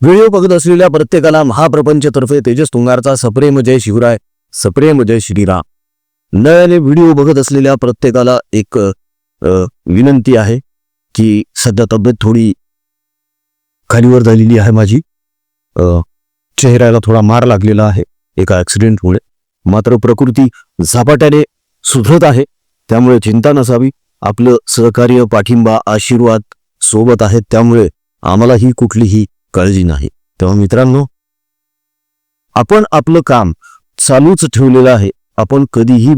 Video बघत असलेल्या प्रत्येकाला महाप्रपंचतर्फे तेजस तुंगारचा सप्रेम जय शिवराय, सप्रेम जय श्रीराम. नव्याने व्हिडिओ बघत असलेल्या प्रत्येकाला एक विनंती आहे की सध्या तब्येत थोडी खालीवर झालेली आहे माझी. चेहऱ्याला थोडा मार लागलेला आहे एका ऍक्सिडेंटमुळे, मात्र प्रकृती झपाट्याने सुधरत आहे, त्यामुळे चिंता नसावी. आपलं सहकार्य, पाठिंबा, आशीर्वाद सोबत आहेत, त्यामुळे आम्हालाही कुठलीही काळजी नाही. तेव्हा मित्रांनो, आपण आपलं काम चालूच ठेवलेलं आहे, आपण कधीही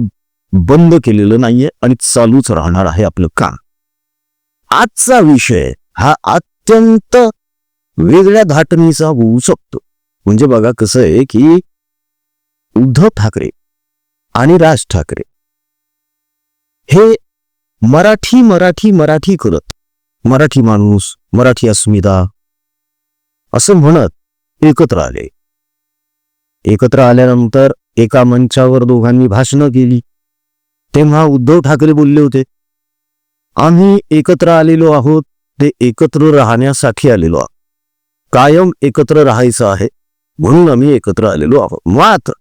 बंद केलेलं नाहीये आणि चालूच राहणार आहे आपलं काम. आजचा विषय हा अत्यंत वेगळ्या धाटणीचा होऊ शकतो. म्हणजे बघा कसं आहे की उद्धव ठाकरे आणि राज ठाकरे हे मराठी करत, मराठी माणूस, मराठी अस्मिता असं म्हणत एकत्र आले. एकत्र आल्यानंतर एका मंचावर दोघांनी भाषणं केली. तेव्हा उद्धव ठाकरे बोलले होते, आम्ही एकत्र आलेलो आहोत ते एकत्र राहण्यासाठी आलेलो आहोत, कायम एकत्र राहायचं आहे म्हणून आम्ही एकत्र आलेलो आहोत. मात्र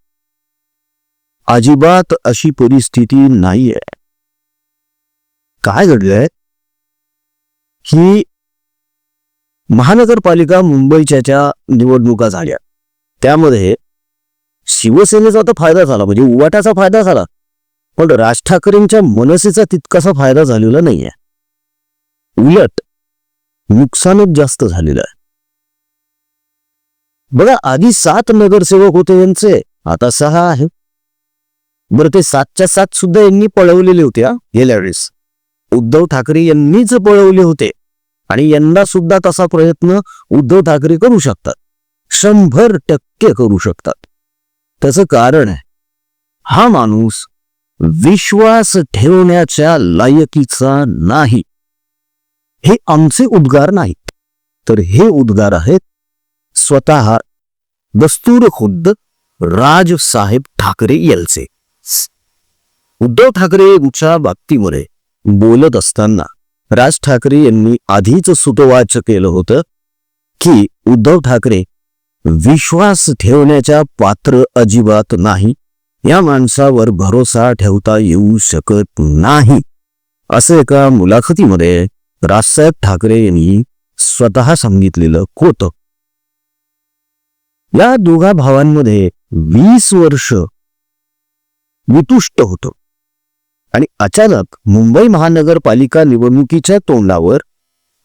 अजिबात अशी परिस्थिती नाहीये. काय घडलंय की महानगरपालिका मुंबईच्या निवडणुका झाल्या, त्यामध्ये शिवसेनेचा तर फायदा झाला, म्हणजे उवाटाचा फायदा झाला, पण राज ठाकरेंच्या मनसेचा तितकासा फायदा झालेला नाहीये. उलट नुकसानच जास्त झालेलं आहे. बघा, आधी 7 नगरसेवक होते यांचे, आता 6 आहे. बरं, ते 7च्या 7 सुद्धा यांनी पळवलेले होते. गेल्या वेळेस उद्धव ठाकरे यांनीच पळवले होते आणि यंदा सुद्धा तसा प्रयत्न उद्धव ठाकरे करू शकतात, 100% करू शकतात. त्याचं कारण आहे, हा माणूस विश्वास ठेवण्याच्या लायकीचा नाही. हे आमचे उद्गार नाहीत, तर हे उद्गार आहेत स्वतः दस्तूर खुद्द राजसाहेब ठाकरे यांचे. उद्धव ठाकरे यांच्या बाबतीमध्ये बोलत असताना राज ठाकरे यांनी आधीच सुतोवाच केलं होतं की उद्धव ठाकरे विश्वास ठेवण्याच्या पात्र अजिबात नाही, या माणसावर भरोसा ठेवता येऊ शकत नाही, असं एका मुलाखतीमध्ये राजसाहेब ठाकरे यांनी स्वतः सांगितलेलं होतं. या दोघा भावांमध्ये 20 वर्ष वितुष्ट होतं आणि अचानक मुंबई महानगरपालिका निवडणुकीच्या तोंडावर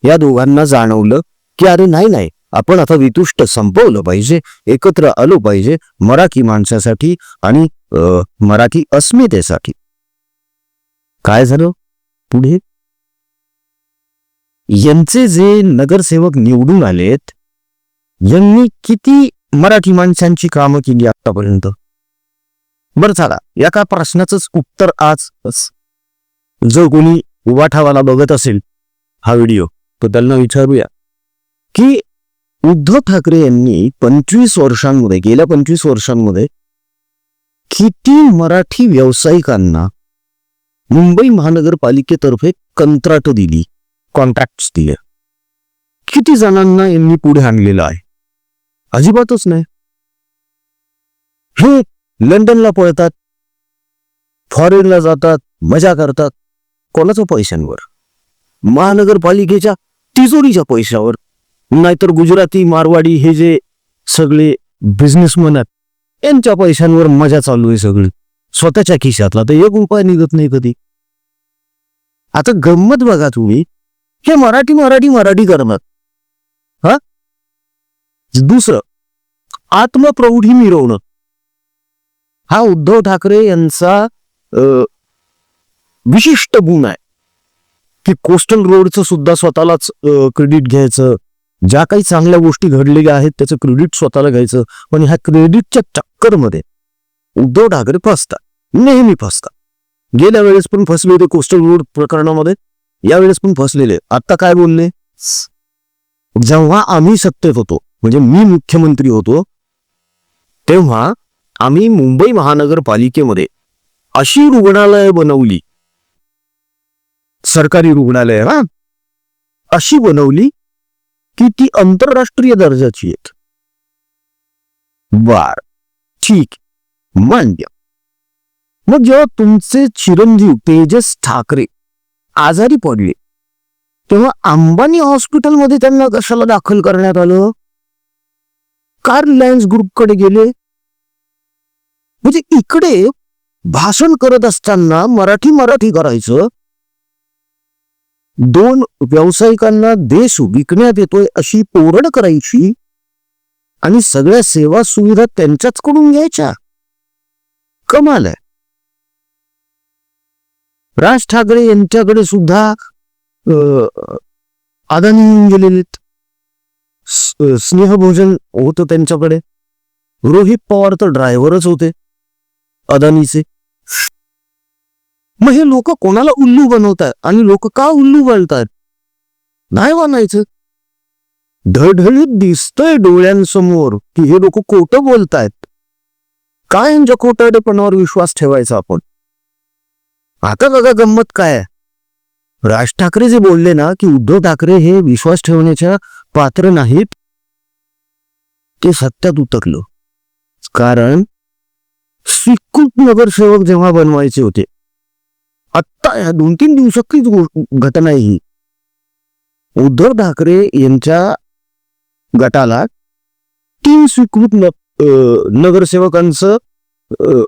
या दोघांना जाणवलं की अरे नाही, आपण आता वितुष्ट संपवलं पाहिजे, एकत्र आलो पाहिजे मराठी माणसासाठी आणि मराठी अस्मितेसाठी. काय झालं पुढे? यांचे जे नगरसेवक निवडून आलेत, यांनी किती मराठी माणसांची कामं केली आतापर्यंत? बरं, चला या का प्रश्नाचंच उत्तर आज, जर कोणी उभाठावाला बघत असेल हा व्हिडिओ तर त्यांना विचारूया की उद्धव ठाकरे यांनी गेल्या 25 वर्षांमध्ये किती मराठी व्यावसायिकांना मुंबई महानगरपालिकेतर्फे कंत्राट दिली, कॉन्ट्रॅक्ट्स दिले? किती जणांना यांनी पुढे आणलेलं आहे? अजिबातच नाही. हे लंडनला पळतात, फॉरेनला जातात, मजा करतात. कोणाच्या पैशांवर? महानगरपालिकेच्या तिजोरीच्या पैशावर. नाहीतर गुजराती, मारवाडी हे जे सगळे बिझनेसमॅन आहेत, यांच्या पैशांवर मजा चालू आहे सगळी. स्वतःच्या खिशातला तर 1 रुपया निघत नाही कधी. आता गंमत बघा तुम्ही, हे मराठी करणार. हा, दुसरं आत्मप्रौढी मिरवणं, हा उद्धव ठाकरे यांचा विशिष्ट गुण आहे की कोस्टल रोडचं सुद्धा स्वतःलाच क्रेडिट घ्यायचं, ज्या काही चांगल्या गोष्टी घडलेल्या आहेत त्याचं क्रेडिट स्वतःला घ्यायचं. पण ह्या क्रेडिटच्या चक्करमध्ये उद्धव ठाकरे फसतात, नेहमी फसतात. गेल्या वेळेस पण फसले होते कोस्टल रोड प्रकरणामध्ये, यावेळेस पण फसलेले. आता काय बोलले? जेव्हा आम्ही सत्तेत होतो, म्हणजे मी मुख्यमंत्री होतो, तेव्हा आम्ही मुंबई महानगरपालिकेमध्ये अशी रुग्णालय बनवली, सरकारी रुग्णालय अशी बनवली की ती आंतरराष्ट्रीय दर्जाची आहेत. बर, ठीक, मान्य. मग जेव्हा तुमचे चिरंजीव तेजस ठाकरे आजारी पडले तेव्हा अंबानी हॉस्पिटलमध्ये त्यांना कशाला दाखल करण्यात आलं? का रिलायन्स ग्रुपकडे गेले? म्हणजे इकडे भाषण करत असताना मराठी करायचं, दोन व्यावसायिकांना देश विकण्यात येतोय अशी ओरड करायची आणि सगळ्या सेवा सुविधा त्यांच्याचकडून घ्यायच्या. कमाल आहे. राज ठाकरे यांच्याकडे सुद्धा अदानी येऊन गेलेले, स्नेहभोजन होतं त्यांच्याकडे. रोहित पवार तर ड्रायव्हरच होते अदानीचे. मग हे लोक कोणाला उल्लू बनवतात आणि लोक का उल्लू बनतात? नाही बनायचं. ढळढळीत दिसतंय डोळ्यांसमोर की हे लोक खोटं बोलतायत. काय यांच्या खोटारडेपणावर विश्वास ठेवायचा आपण? आता बघा गंमत काय आहे. राज ठाकरे जे बोलले ना की उद्धव ठाकरे हे विश्वास ठेवण्याच्या पात्र नाहीत, ते सत्यात उतरलं. कारण स्वीकृत नगरसेवक जेव्हा बनवायचे होते, आत्ता या 2-3 दिवसातलीच घटना ही, उद्धव ठाकरे यांच्या गटाला 3 स्वीकृत नगरसेवकांचं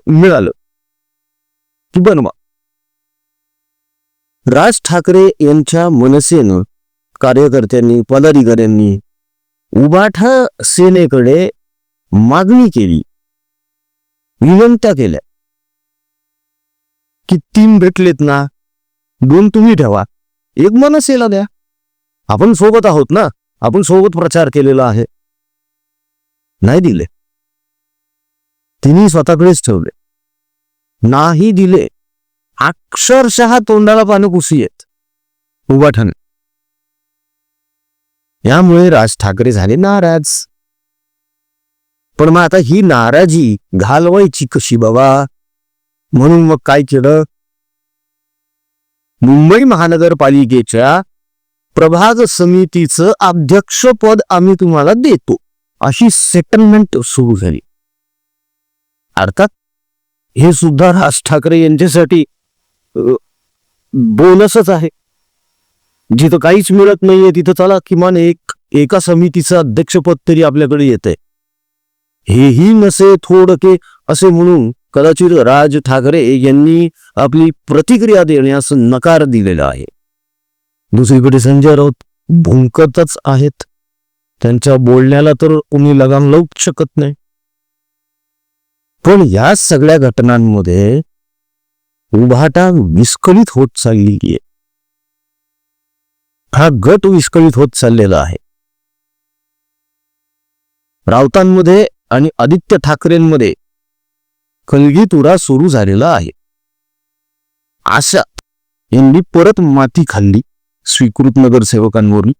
मिळालं की बनवा. राज ठाकरे यांच्या मनसेनं, कार्यकर्त्यांनी, पदाधिकाऱ्यांनी उबाठा सेनेकडे मागणी केली, विनंत्या केल्या की 3 भेटलेत ना, 2 तुम्ही ठेवा, 1 मनसेला द्या. आपण सोबत आहोत ना, आपण सोबत प्रचार केलेला आहे. नाही दिले. तिन्ही स्वतःकडेच ठेवले. नाही दिले. अक्षरशः तोंडाला पानं पुसी येत उबाठाने. यामुळे राज ठाकरे झाले नाराज. पण मग आता ही नाराजी घालवायची कशी बाबा? म्हणून मग काय केलं? मुंबई महानगरपालिकेच्या प्रभाग समितीचं अध्यक्षपद आम्ही तुम्हाला देतो अशी सेटलमेंट सुरू झाली. अर्थात हे सुद्धा राज ठाकरे यांच्यासाठी बोनसच आहे. जिथं काहीच मिळत नाहीये तिथं चला किमान एका समितीचं अध्यक्षपद तरी आपल्याकडे येतंय. हेही नसे थोडके असे म्हणून कदाचित राज ठाकरे यांनी आपली प्रतिक्रिया देण्यास नकार दिलेला आहे. दुसरीकडे संजय राऊत भुंकतच आहेत. त्यांच्या बोलण्याला तर कोणी लगाम लावू शकत नाही. पण या सगळ्या घटनांमध्ये उभाटा विस्कळीत होत चालली आहे. हा गट विस्कळीत होत चाललेला आहे. राऊतांमध्ये आणि आदित्य ठाकरेंमध्ये कलगीतुरा सुरू झालेला आहे. आशा यांनी परत माती खाल्ली स्वीकृत नगरसेवकांवरून.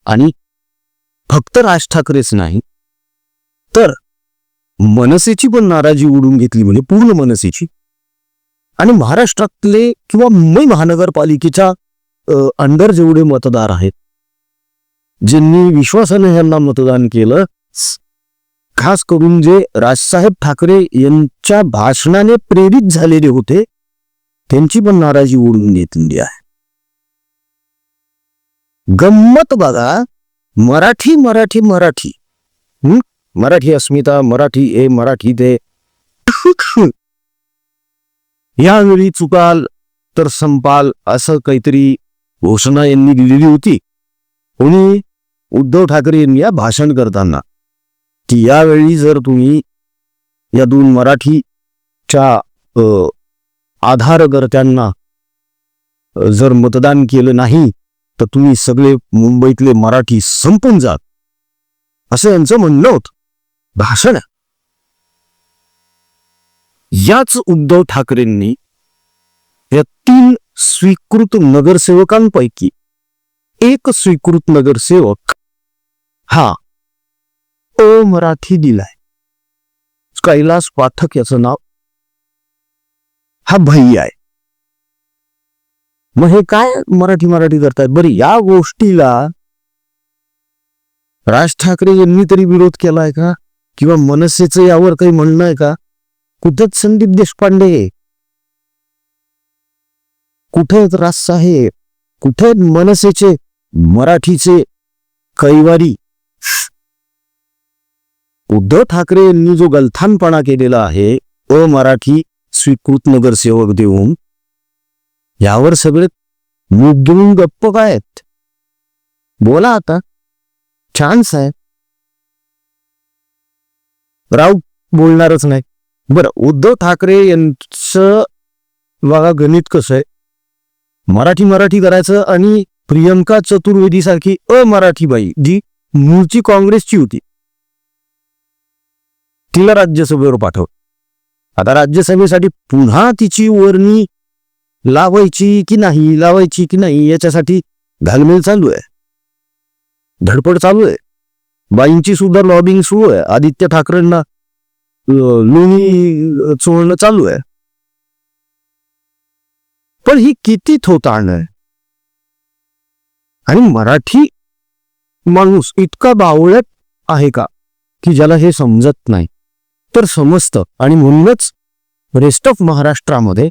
आणि फक्त राज ठाकरेच नाही तर मनसेची पण नाराजी उडून घेतली, म्हणजे पूर्ण मनसेची. आणि महाराष्ट्रातले किंवा मुंबई महानगरपालिकेच्या अंडर जेवढे मतदार आहेत, ज्यांनी विश्वासाने यांना मतदान केलं, खास करून जे राजसाहेब ठाकरे यांच्या भाषणाने प्रेरित झालेले होते, त्यांची पण नाराजी उडून घेतली आहे. गंमत बघा. मराठी मराठी मराठी मराठी अस्मिता, मराठी हे, मराठी ते. यावेळी चुकाल तर संपाल असं काहीतरी घोषणा यांनी दिलेली होती. कोणी? उद्धव ठाकरे यांनी या भाषण करताना, की यावेळी जर तुम्ही या 2 मराठीच्या आधारकर्त्यांना जर मतदान केलं नाही तर तुम्ही सगळे मुंबईतले मराठी संपून जात, असं यांचं म्हणणं होतं. भाषण. याच उद्धव ठाकरेंनी या 3 स्वीकृत नगरसेवकांपैकी एक स्वीकृत नगरसेवक हा अमराठी दिलाय. कैलास पाठक याचं नाव. हा भैया आहे. मग हे काय मराठी मराठी करतायत? बरी या गोष्टीला राज ठाकरे यांनी तरी विरोध केलाय का? किंवा मनसेचं यावर काही म्हणणं आहे का? कुठेच संदीप देशपांडे, कुठे राजसाहेब, कुठे मनसेचे मराठीचे कैवारी? उद्धव ठाकरे यांनी जो गलथानपणा केलेला आहे अमराठी स्वीकृत नगरसेवक देऊन, यावर सगळे मूग घेऊन गप्प काय आहेत? बोला आता, चान्स आहे. राऊत बोलणारच नाही. बरं, उद्धव ठाकरे यांचं बघा गणित कसं आहे. मराठी करायचं आणि प्रियंका चतुर्वेदी सारखी अमराठी बाई जी मूळची काँग्रेसची होती, तिला राज्यसभेवर पाठव. आता राज्यसभेसाठी पुन्हा तिची वर्णी लावायची की नाही याच्यासाठी घालमेल चालू आहे, धडपड चालू आहे. बाईंची सुद्धा लॉबिंग सुरू आहे. आदित्य ठाकरेंना लोणी चोळणं चालू आहे. पण ही किती थोताण आहे. आणि मराठी माणूस इतका बावळट आहे का की ज्याला हे समजत नाही? तर समजतं. आणि म्हणूनच रेस्ट ऑफ महाराष्ट्रामध्ये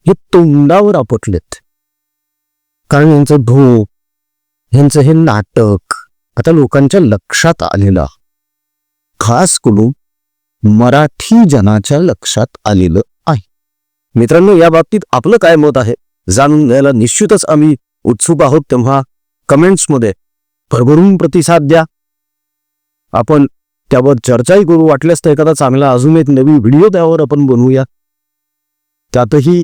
हे तोंडावर आपटलेत. कारण यांचं ढोक, यांचं हे नाटक आता लोकांच्या लक्षात आलेलं, खास करून मराठी जनाच्या लक्षात आलेलं आहे. मित्रांनो, या बाबतीत आपलं काय मत आहे जाणून घ्यायला निश्चितच आम्ही उत्सुक आहोत. तेव्हा कमेंट्समध्ये भरभरून प्रतिसाद द्या. आपण त्यावर चर्चाही करू. वाटल्यास तर एखादा चांगला अजून एक नवीन व्हिडिओ त्यावर आपण बनवूया. त्यातही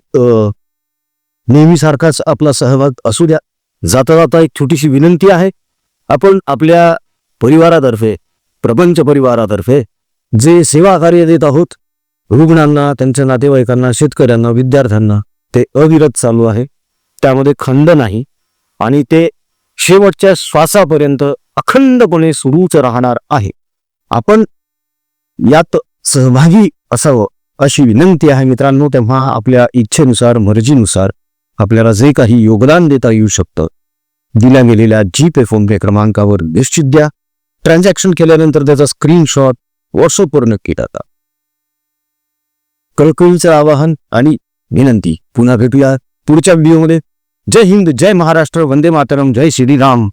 नेहमीसारखाच आपला सहभाग असू द्या. जाता जाता एक छोटीशी विनंती आहे. आपण आपल्या परिवारातर्फे, प्रपंच परिवारातर्फे जे सेवा कार्य देत आहोत रुग्णांना, त्यांच्या नातेवाईकांना, शेतकऱ्यांना, विद्यार्थ्यांना, ते अविरत चालू आहे. त्यामध्ये खंड नाही आणि ते शेवटच्या श्वासापर्यंत अखंडपणे सुरूच राहणार आहे. आपण यात सहभागी असावं अशी विनंती आहे मित्रांनो. तेव्हा आपल्या इच्छेनुसार, मर्जीनुसार आपल्याला जे काही योगदान देता येऊ शकतं दिल्या गेलेल्या जीपे फोनपे क्रमांकावर निश्चित द्या. ट्रान्झॅक्शन केल्यानंतर त्याचा स्क्रीनशॉट व्हॉट्सअपवर नक्की टाका. कळकळीचं आवाहन आणि विनंती. पुन्हा भेटूया पुढच्या व्हिडिओमध्ये. जय हिंद, जय महाराष्ट्र, वंदे मातरम, जय श्रीराम.